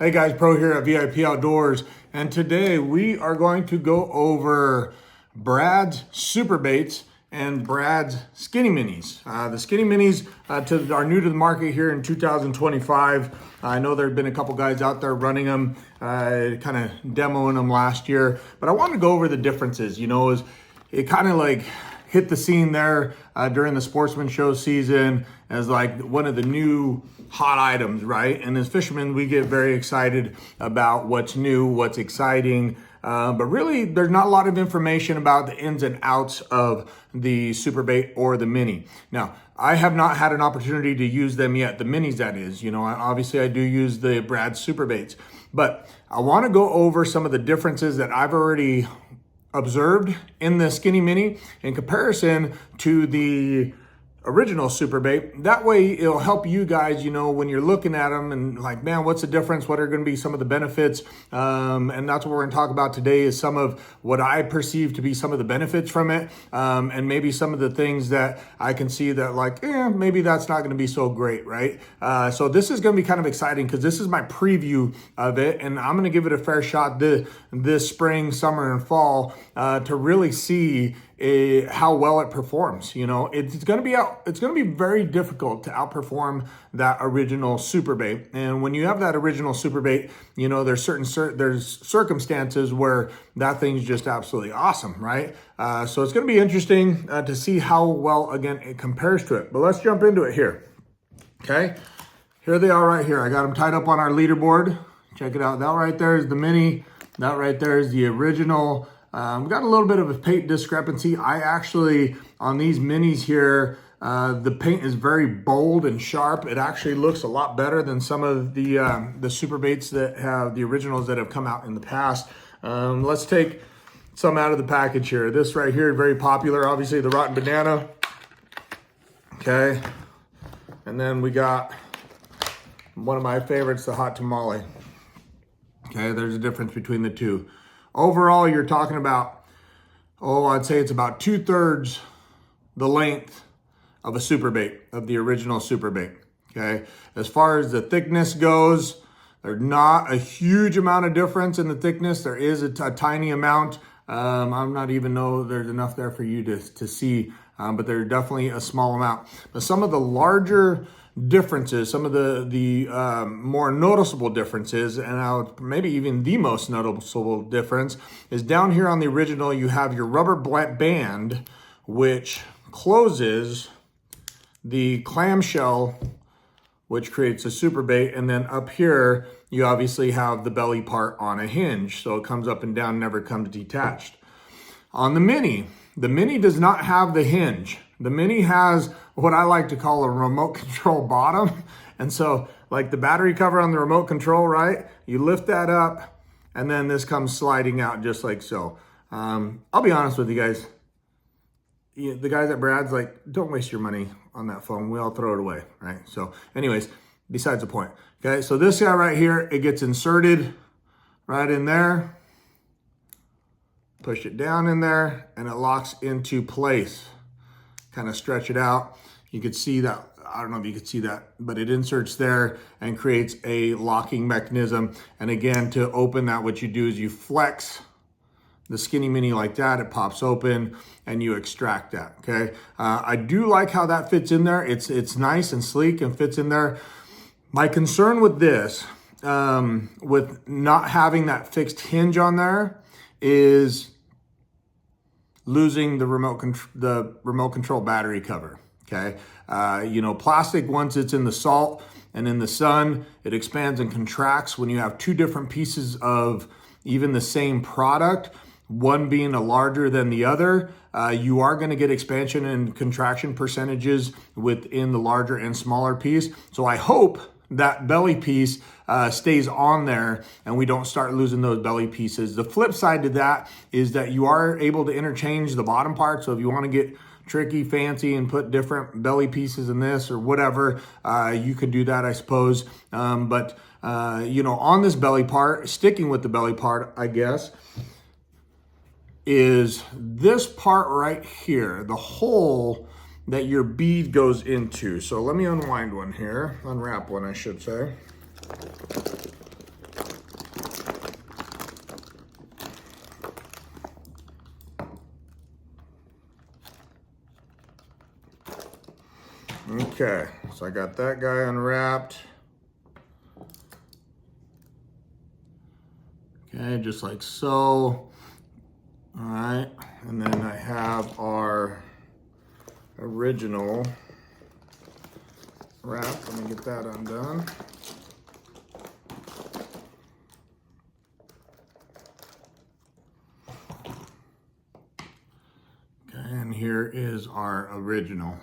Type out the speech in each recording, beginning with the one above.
Hey guys, Pro here at VIP Outdoors, and today we are going to go over Brad's Super Baits and Brad's Skinny Minis. The Skinny Minis are new to the market here in 2025. I know there have been a couple guys out there running them, kind of demoing them last year, but I want to go over the differences. It kind of like hit the scene there during the Sportsman Show season as like one of the new hot items, right? And as fishermen, we get very excited about what's new, what's exciting, but really there's not a lot of information about the ins and outs of the Super Bait or the Mini. Now, I have not had an opportunity to use them yet, the Minis that is. Obviously I do use the Brad Super Baits, but I wanna go over some of the differences that I've already observed in the Skinny Mini in comparison to the original Super Bait. That way it'll help you guys, when you're looking at them and like, man, what's the difference? What are going to be some of the benefits? And that's what we're going to talk about today is some of what I perceive to be some of the benefits from it. And maybe some of the things that I can see that like, maybe that's not going to be so great, right? So this is going to be kind of exciting because this is my preview of it. And I'm going to give it a fair shot this spring, summer, and fall to really see how well it performs. It's going to be very difficult to outperform that original Super Bait. And when you have that original Super Bait, there's there's circumstances where that thing's just absolutely awesome, right? So it's going to be interesting to see how well, again, it compares to it. But let's jump into it here. Okay, here they are right here. I got them tied up on our leaderboard. Check it out. That right there is the Mini. That right there is the original. We got a little bit of a paint discrepancy. I actually, on these Minis here, the paint is very bold and sharp. It actually looks a lot better than some of the Super Baits that have the originals that have come out in the past. Let's take some out of the package here. This right here, very popular, obviously the Rotten Banana. Okay. And then we got one of my favorites, the Hot Tamale. Okay, there's a difference between the two. Overall, you're talking about, I'd say it's about 2/3 the length of a Super Bait, of the original Super Bait, okay? As far as the thickness goes, there's not a huge amount of difference in the thickness. There is a tiny amount. I'm not even know there's enough there for you to see, but there's definitely a small amount. But some of the larger differences, some of the more noticeable differences, and maybe even the most noticeable difference is down here on the original, you have your rubber band, which closes the clamshell, which creates a Super Bait. And then up here, you obviously have the belly part on a hinge. So it comes up and down, never comes detached. On the Mini does not have the hinge. The Mini has what I like to call a remote control bottom. And so like the battery cover on the remote control, right? You lift that up and then this comes sliding out just like so. I'll be honest with you guys. The guys at Brad's like, don't waste your money on that phone. We all throw it away, right? So anyways, besides the point. Okay, so this guy right here, it gets inserted right in there. Push it down in there and it locks into place. Kind of stretch it out. You could see that, I don't know if you could see that, but it inserts there and creates a locking mechanism. And again, to open that, what you do is you flex the Skinny Mini like that, it pops open and you extract that, okay? I do like how that fits in there. It's nice and sleek and fits in there. My concern with this, with not having that fixed hinge on there, is losing the remote control battery cover, okay? Plastic, once it's in the salt and in the sun, it expands and contracts. When you have two different pieces of even the same product, one being a larger than the other, you are going to get expansion and contraction percentages within the larger and smaller piece. So I hope that belly piece stays on there and we don't start losing those belly pieces. The flip side to that is that you are able to interchange the bottom part. So if you want to get tricky, fancy, and put different belly pieces in this or whatever, you could do that, I suppose. But on this belly part, sticking with the belly part, I guess, is this part right here, the hole that your bead goes into. So let me unwind one here, unwrap one, I should say. Okay, so I got that guy unwrapped. Okay, just like so. All right, and then I have our original wrap. Let me get that undone. Okay, and here is our original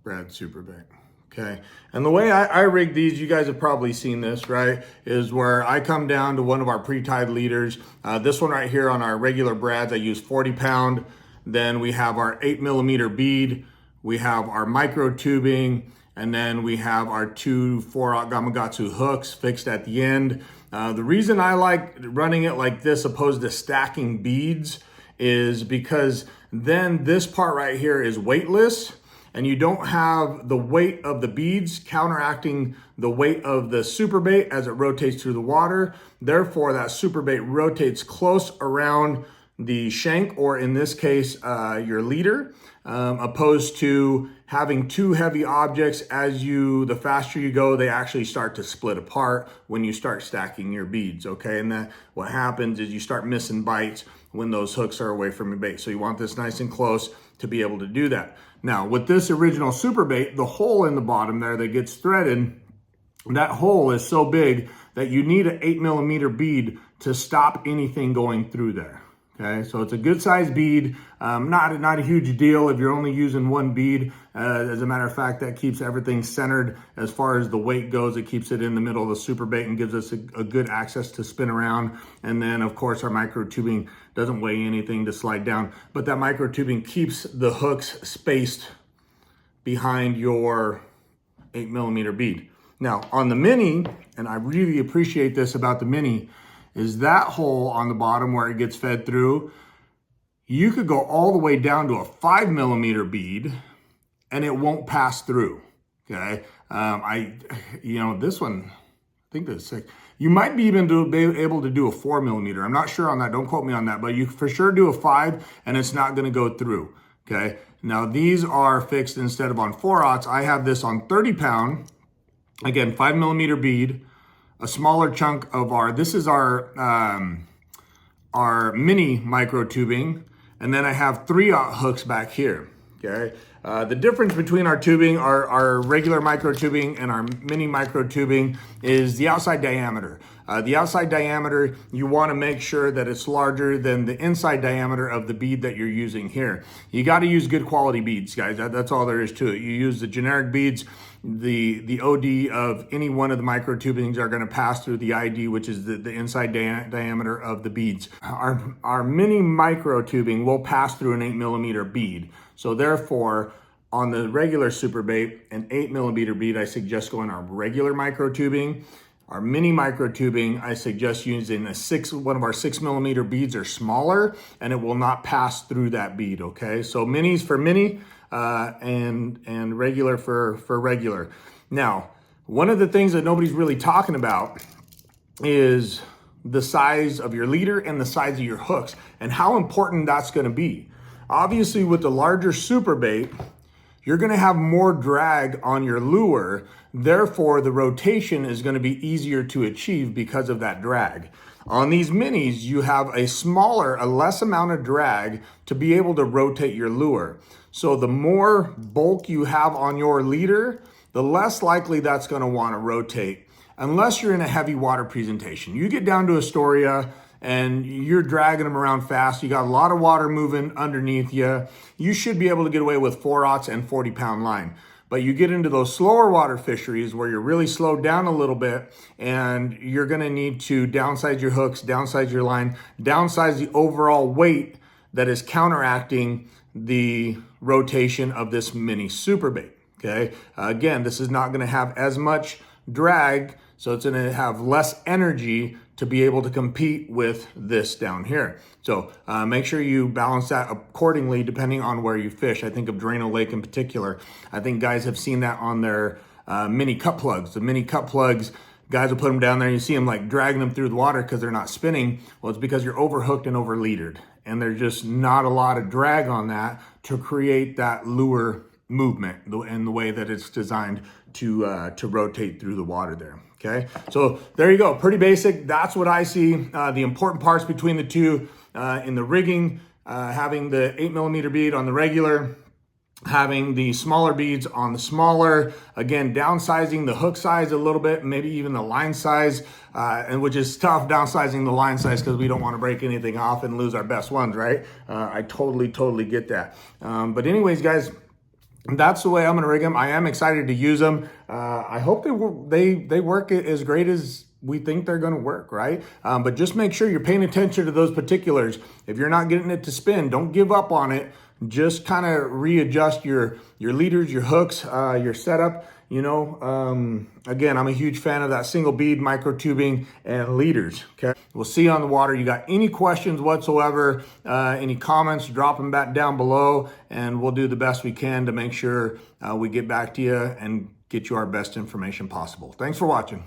Brad Superbait. Okay, and the way I rig these, you guys have probably seen this, right? Is where I come down to one of our pre-tied leaders. This one right here on our regular Brads, I use 40 pound. Then we have our 8mm bead. We have our micro tubing, and then we have our two 4/0 Gamakatsu hooks fixed at the end. The reason I like running it like this opposed to stacking beads is because then this part right here is weightless, and you don't have the weight of the beads counteracting the weight of the super bait as it rotates through the water. Therefore, that super bait rotates close around the shank, or in this case, your leader, opposed to having two heavy objects. The faster you go, they actually start to split apart when you start stacking your beads, okay? And that what happens is you start missing bites when those hooks are away from your bait. So you want this nice and close to be able to do that. Now, with this original super bait, the hole in the bottom there that gets threaded, that hole is so big that you need an 8mm bead to stop anything going through there. Okay, so it's a good size bead, not a huge deal if you're only using one bead. As a matter of fact, that keeps everything centered as far as the weight goes. It keeps it in the middle of the super bait and gives us a good access to spin around. And then of course our micro tubing doesn't weigh anything to slide down, but that micro tubing keeps the hooks spaced behind your 8mm bead. Now on the mini, and I really appreciate this about the mini, is that hole on the bottom where it gets fed through, you could go all the way down to a 5mm bead and it won't pass through, okay? This one, I think that's sick. You might be even be able to do a 4mm. I'm not sure on that, don't quote me on that, but you for sure do a 5 and it's not gonna go through, okay? Now these are fixed instead of on 4/0. I have this on 30 pound, again, 5mm bead, a smaller chunk of this is our mini micro tubing, and then I have 3/0 hooks back here, okay? The difference between our tubing, our regular micro tubing and our mini micro tubing is the outside diameter. The outside diameter, you wanna make sure that it's larger than the inside diameter of the bead that you're using here. You gotta use good quality beads, guys. That's all there is to it. You use the generic beads, the OD of any one of the micro tubings are gonna pass through the ID, which is the inside diameter of the beads. Our mini micro tubing will pass through an 8mm bead. So therefore, on the regular super bait, an 8mm bead, I suggest going our regular micro tubing. Our mini micro tubing, I suggest using one of our 6mm beads or smaller, and it will not pass through that bead, okay? So minis for mini, and regular for regular. Now, one of the things that nobody's really talking about is the size of your leader and the size of your hooks and how important that's gonna be. Obviously, with the larger super bait, you're gonna have more drag on your lure. Therefore, the rotation is gonna be easier to achieve because of that drag. On these minis, you have a less amount of drag to be able to rotate your lure. So the more bulk you have on your leader, the less likely that's gonna wanna rotate, unless you're in a heavy water presentation. You get down to Astoria and you're dragging them around fast, you got a lot of water moving underneath you, you should be able to get away with 4/0 and 40 pound line. But you get into those slower water fisheries where you're really slowed down a little bit and you're gonna need to downsize your hooks, downsize your line, downsize the overall weight that is counteracting the rotation of this mini super bait, okay? Again, this is not gonna have as much drag, so it's gonna have less energy to be able to compete with this down here. So make sure you balance that accordingly depending on where you fish. I think of Drano Lake in particular. I think guys have seen that on their mini cut plugs. The mini cut plugs, guys will put them down there and you see them like dragging them through the water because they're not spinning. Well, it's because you're overhooked and over leadered. And there's just not a lot of drag on that to create that lure movement and the way that it's designed to rotate through the water there. Okay, so there you go, pretty basic. That's what I see. The important parts between the two in the rigging, having the 8mm bead on the regular, having the smaller beads on the smaller, again, downsizing the hook size a little bit, maybe even the line size, and which is tough, downsizing the line size because we don't want to break anything off and lose our best ones, right? I totally get that. But anyways, guys, that's the way I'm gonna rig them. I am excited to use them. I hope they work as great as we think they're going to work, right? But just make sure you're paying attention to those particulars. If you're not getting it to spin, don't give up on it. Just kind of readjust your leaders, your hooks, your setup. You know, again, I'm a huge fan of that single bead micro tubing and leaders. Okay, we'll see you on the water. You got any questions whatsoever, any comments, drop them back down below, and we'll do the best we can to make sure we get back to you and get you our best information possible. Thanks for watching.